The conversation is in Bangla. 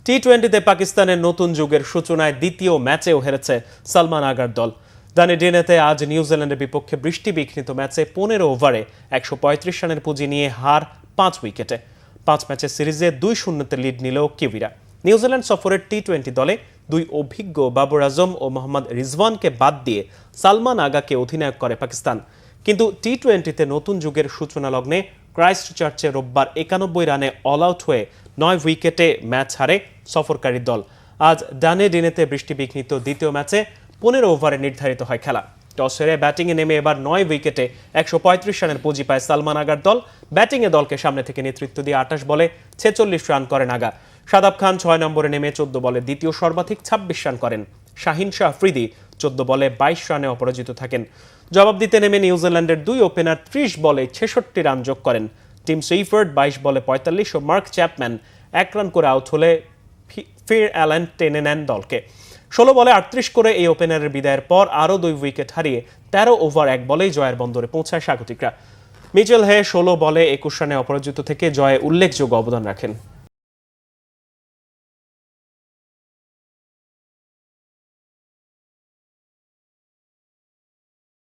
টি-20তে পাকিস্তানের নতুন যুগের সূচনায় দ্বিতীয় ম্যাচেও হেরেছে সালমান আগার দল। ডানেডিনেতে আজ নিউজিল্যান্ডের বিপক্ষে বৃষ্টিবিঘ্নিত ম্যাচে 15 ওভারে 135 রানের পুঁজি নিয়ে হার 5 উইকেটে। 5 ম্যাচের সিরিজে 2-0 লিড নিল কিউইরা। নিউজিল্যান্ড সফরের টি-20 দলে দুই অভিজ্ঞ বাবর আজম ও মোহাম্মদ রিজওয়ানকে বাদ দিয়ে সালমান আগাকে অধিনায়ক করে পাকিস্তান। কিন্তু টি-20তে নতুন যুগের সূচনা লগ্নে ক্রাইস্টচার্চে রোববার 91 রানে অল আউট হয়ে 9 উইকেটে ম্যাচ হারে সফরকারী দল। আজ ডানেডিনেতে বৃষ্টিবিঘ্নিত দ্বিতীয় ম্যাচে 15 ওভারে নির্ধারিত হয় খেলা। টস হেরে ব্যাটিংয়ে নেমে এবার 9 উইকেটে 135 রানের পুঁজি পায় সালমান আগার দল। ব্যাটিংয়ে দলকে সামনে থেকে নেতৃত্ব দিয়ে 28 বলে 46 রান করেন আগা। শাদাব খান 6 নম্বরে নেমে 14 বলে দ্বিতীয় সর্বাধিক 26 রান করেন। শাহিন শাহ আফ্রিদি 14 বলে 22 রানে অপরাজিত থাকেন। জবাব দিতে নেমে নিউজিল্যান্ডের দুই ওপেনার 30 বলে 66 রান যোগ করেন। টিম সুইফার্ড 22 বলে 45 ও মার্ক চ্যাপম্যান 1 রান করে আউট হলে ফির অ্যালেন টেনে নেন দলকে। 16 বলে 38 করে এই ওপেনারের বিদায়ের পর আরও 2 উইকেট হারিয়ে 13 ওভার 1 বলেই জয়ের বন্দরে পৌঁছায় স্বাগতিকরা। মিচেল হে 16 বলে 21 রানে অপরাজিত থেকে জয়ে উল্লেখযোগ্য অবদান রাখেন।